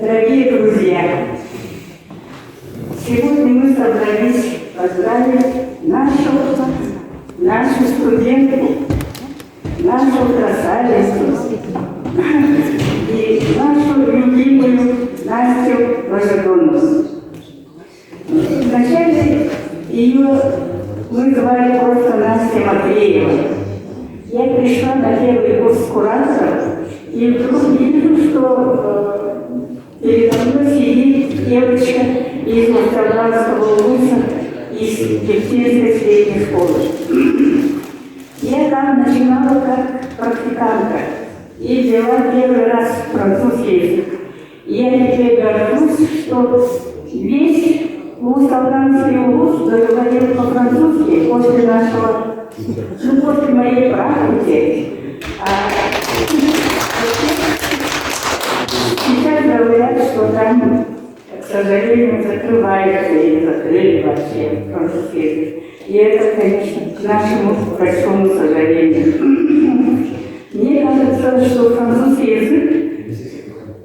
Дорогие друзья, сегодня мы собрались поздравить нашу студентку, нашу красавицу и нашу любимую Настю Ложедонову. Вначале ее мы звали просто Настя Матвеева. Я пришла на первый курс кураторов и вдруг вижу, что передо мной сидит девочка из Мостовланского вуза, из Кирпинской средней школы. Я там начинала как практикантка и взяла первый раз французский язык. И я теперь горжусь, что весь Мостовланский вуз заговорил по-французски после моей практики. Сейчас говорят, что там, к сожалению, закрывается или закрыли вообще французский язык. И это, конечно, к нашему большому сожалению. Мне кажется, что французский язык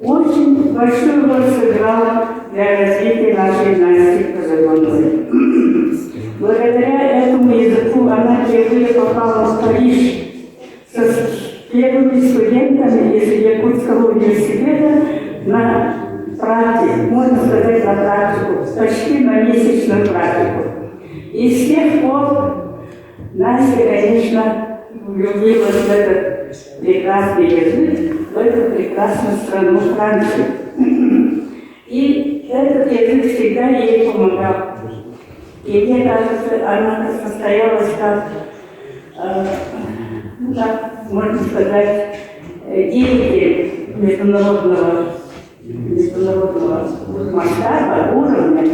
очень большую роль сыграл для развития нашей Насти Ложедоновой. Благодаря этому языку она впервые попала в Париж с первыми студентами из Якутского университета на практику, можно сказать, на практику, почти на месячную практику. И с тех пор Настя, конечно, влюбилась в этот прекрасный язык, в эту прекрасную страну Францию. И этот язык всегда ей помогал. И мне кажется, она состоялась как, можно сказать, деятель международного масштаба, уровня.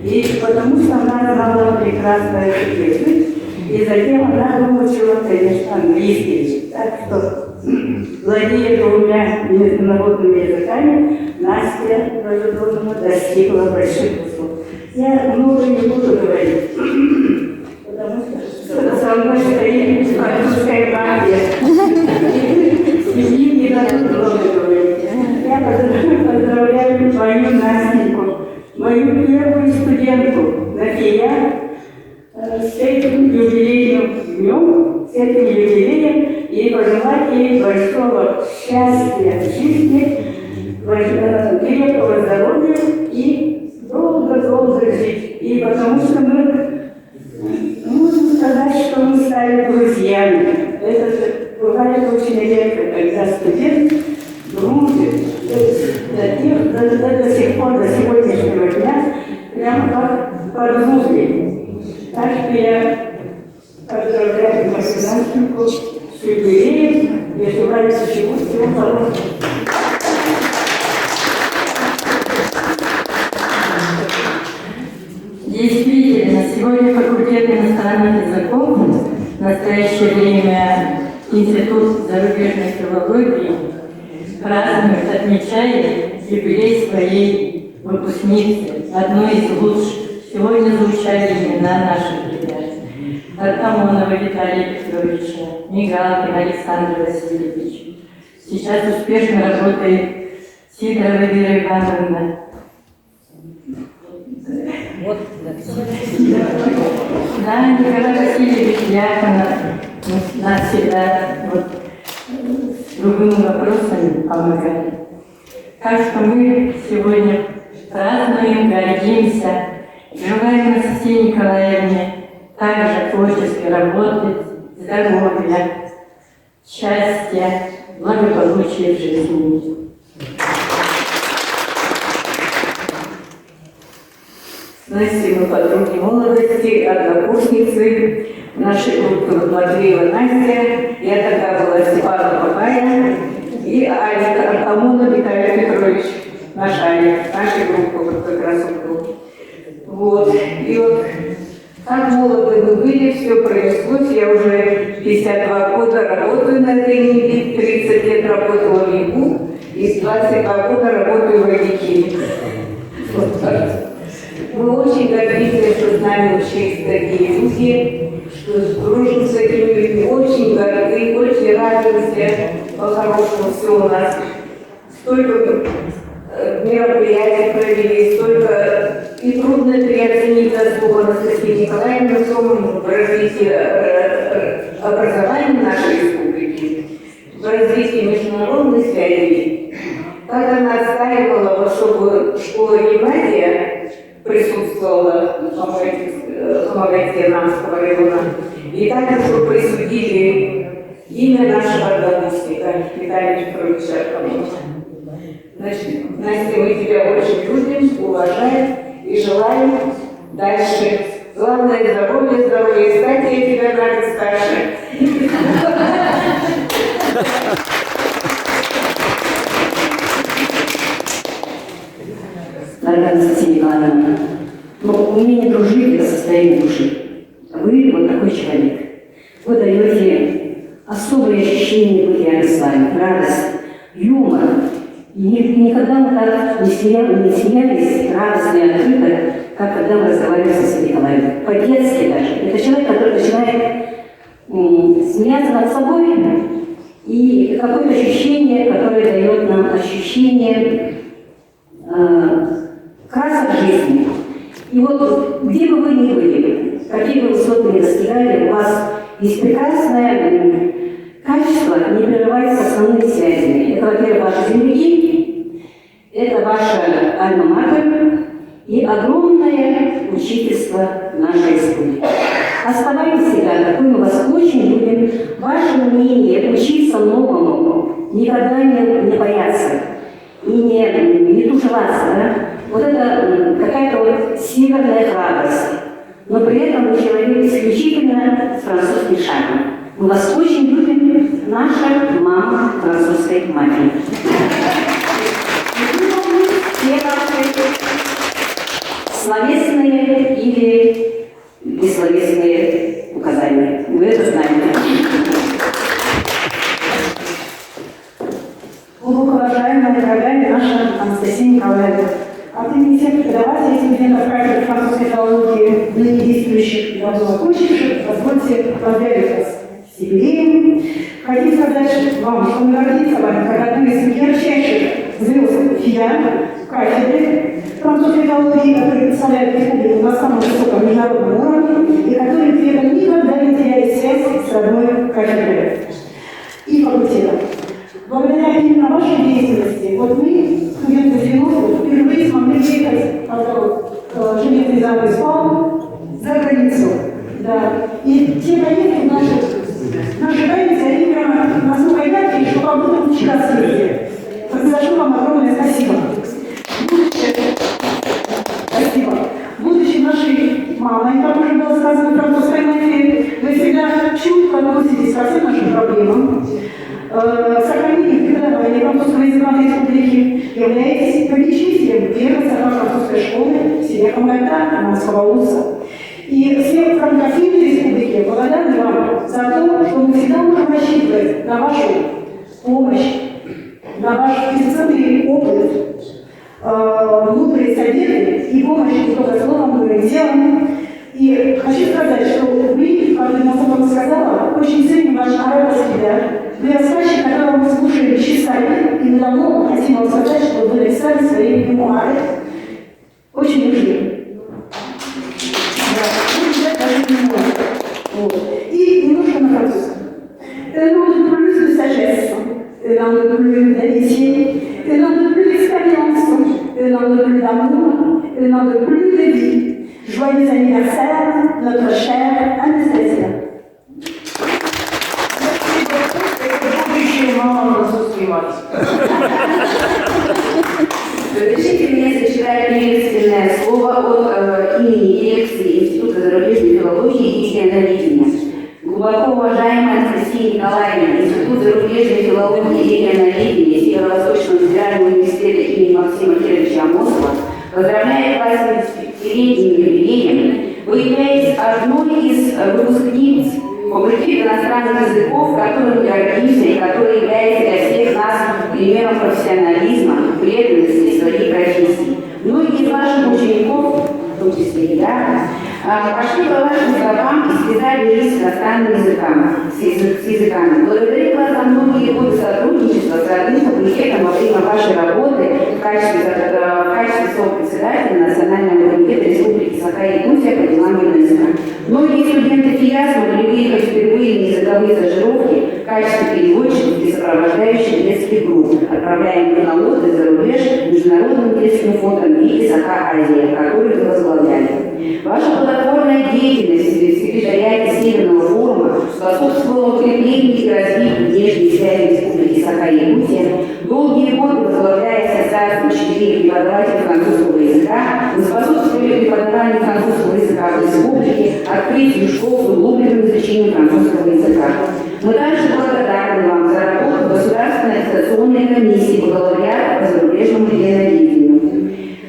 И потому что она знала прекрасно этот язык, и затем она выучила, конечно, английский. Так что, владея двумя международными языками, Настя Ложедонова достигла больших высот. Я много не буду говорить, потому что со мной стоит французская магия. И мне не надо много говорить. Я поздравляю мою Настеньку, мою первую студентку Нафия, с этим юбилейным днем, с этим юбилеем, и пожелать ей большого счастья в жизни, крепкого здоровья и долго-долго жить. И потому что мы, можно сказать, что мы стали друзьями. Это же бывает очень редко, когда студент дружит до сих пор, до сегодняшнего дня, прямо как подруги. Так что я поздравляю мою Настеньку с юбилеем и желаю всего хорошего. Действительно, сегодня факультет иностранных языков, в настоящее время Институт зарубежной филологии празднует, отмечает юбилей своей выпускницы, одной из лучших. Сегодня звучали имена наших ребят: Артамонова Виталия Петровича, Мигалкин Александр Васильевич. Сейчас успешно работает Сидорова Вера Ивановна. Да, Николай Васильевич Яхонов нас всегда с любыми вопросами помогали. Так что мы сегодня празднуем, гордимся, желаем Анастасии Николаевне также творческой работы, здоровья, счастья, благополучия в жизни. Настя, мы подруги молодости, однокурсницы нашей группы Матвеева Настя, я тогда была Степана Папая и Артамонов Виталий Петрович, наш Алик, нашей группы, вот как раз он был. Вот, и вот как молоды мы были, все пронеслось, я уже 52 года работаю на этой ниве, 30 лет работала в ИГУ и 22 года работаю в Родике. Вот так. Мы очень гордимся, что с нами учились такие люди, что дружим с такими людьми, очень горды, очень радуемся, по-хорошему все у нас. Столько мероприятий провели, столько и трудно переоценить заслугу Анастасии Николаевны в развитии образования нашей республики, в развитии международной связи. Как она отстаивала, чтобы школа-гимназия присутствовала в Хамагате Нармского района, и также чтобы присудили имя нашего однокурсника Виталия Петровича Архамовича. Значит, Настя, мы тебя очень любим, уважаем и желаем дальше. Главное здоровье, здоровье, кстати, я тебя на год старше. Дорогая Анастасия Николаевна, но умение дружить – это состояние души. Вы вот такой человек. Вы даете особые ощущения бытия с вами, радость, юмор. И никогда мы так не смеялись радостно и открыто, как когда мы разговаривали со Анастасией Николаевной. По-детски даже. Это человек, который начинает смеяться над собой, и какое-то ощущение, которое дает нам ощущение красок жизни. И вот где бы вы ни были, какие бы высоты ни достигали, у вас есть прекрасное качество не прерывать с основными связями. Это, во-первых, ваши земляки, это ваша альма-матер и огромное учительство нашей республики. Оставайтесь всегда такой, мы вас очень любим. Ваше умение учиться новому, никогда не бояться и не тушеваться, да? Вот это какая-то вот северная храбрость. Но при этом вы человек исключительно с французским шагом. Мы вас очень любим, наша мама французской матери. Все ваши словесные или бессловесные указания. Вы это знаете. Глубоко уважаемая, дорогая наша Анастасия Николаевна, от имени всех преподавателей, студентов кафедры французской филологии, ныне действующих и давно окончивших, позвольте поздравить вас с юбилеем. Хотим сказать вам, что мы гордимся вами как одну из ярчайших звезд филиала кафедры французской филологии, которые представляют республику на самом высоком международном уровне и которые при этом никогда не теряли связь с родной кафедрой и факультетом. Благодаря именно вашей деятельности, вот мы, студенты 90-х, впервые смогли выехать от железной дороги за границу. Да. И те поездки наши границы, они прямо настолько яркие, что как будто мы вчера съездили. За вам огромное спасибо. Спасибо. Будучи нашей мамой, как уже было сказано в французской матери, вы всегда чутко относитесь ко всем нашим проблемам. Сохранение преподавания французского языка в республике, являетесь попечителем первой французской школы в селе Хамагата Нармского вуза. И все франкофильные республики благодарны вам за то, что мы всегда можем рассчитывать на вашу помощь, на ваш бесценный опыт, мудрые советы и помощь не только словом, но и делом. И хочу сказать, что вы, как я вам сказала, очень ценим ваш ораторский дар. Вы рассказчик, которого мы слушали часами, и мы давно хотим вам сказать, что вы написали свои мемуары. Очень нужны. И немножко на французском. Un an de plus de sagesse, un an de plus d'amitié, un an de plus d'expérience, un an de plus d'amour, un an de plus de vie. Joyeux anniversaire, notre chère Anastasia. Разрешите мне зачитать приветственное слово от имени дирекции Института зарубежной филологии и регионоведения. Глубоко уважаемая Анастасия Николаевна, Институт зарубежной филологии и регионоведения Северо-Восточного федерального университета имени Максима Кировича Амосова поздравляет вас с 75-летним юбилеем. Вы являетесь одной из выпускниц факультета иностранных языков, которым мы гордимся и который является для всех нас примером профессионализма, преданности своей профессии. Многие из ваших учеников, в том числе и я, Пошли по вашим стопам и связали жизнь с иностранными языками. Благодарю вас за многие годы сотрудничества с родным факультетом во время вашей работы в качестве сопредседателя Национального комитета Республики Саха-Якутия по делам ЮНЕСКО. Многие студенты ФИАС могли выехать впервые на языковые стажировки в качестве переводчиков и сопровождающих детских групп, отправляемых на отдых за рубеж Международным детским фондом ВИКИ Саха-Азия, который вы возглавляли. Ваша плодотворная деятельность в секретариате Северного форума способствовала укреплению и развитию внешней связи Республики Саха-Якутия. Долгие годы возглавляя Ассоциацию учителей и преподавателей французского языка, вы способствовали преподаванию французского языка в республике, открытию школ с углубленным изучением французского языка. Мы также благодарны вам за работу в Государственной аттестационной комиссии бакалавриата по зарубежному медиаведению.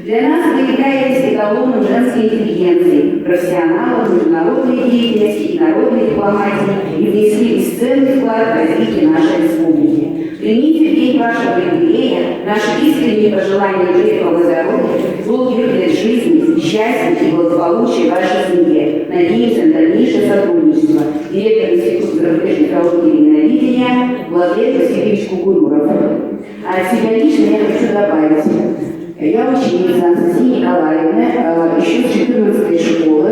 Для нас вы являетесь эталоном женской интеллигенции, профессионалом международной деятельности и народной дипломатии и внесли бесценный вклад в развитие нашей республики. Примите в день вашего юбилея наши искренние пожелания крепкого здоровья, долгих лет жизни, счастья и благополучия в вашей семье. Надеемся на дальнейшее сотрудничество. Директор Института зарубежной экологии и ненавидения Владимир Васильевич Кугуров. А себя лично я хочу добавить. Я ученица Анастасии Николаевны, еще с 14 школы.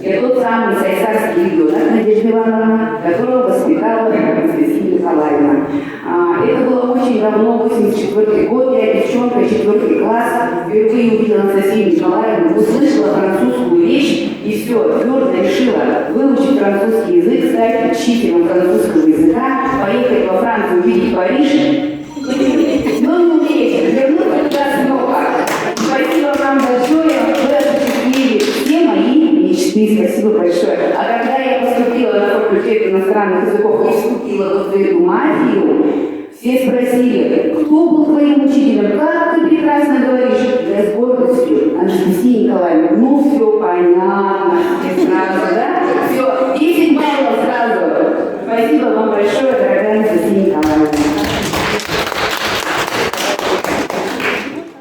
Я тот самый сайсарский ребенок, Надежда Ивановна, которого воспитала Анастасия Николаевна. Это было очень давно, 84 год, я девчонка, 4 класс, впервые увидела Анастасию Николаевну, услышала французскую речь и все, твердо решила выучить французский язык, стать учителем французского языка, поехать во Францию, увидеть Париж. Но не умеете, вернуться туда снова. Спасибо вам большое, вы осуществили все мои мечты, спасибо большое. А когда я поступила на факультет иностранных языков и вступила в эту мафию, все спросили, кто был твоим учителем, как ты прекрасно говоришь. Я с гордостью, Анастасия Николаевна, ну все понятно.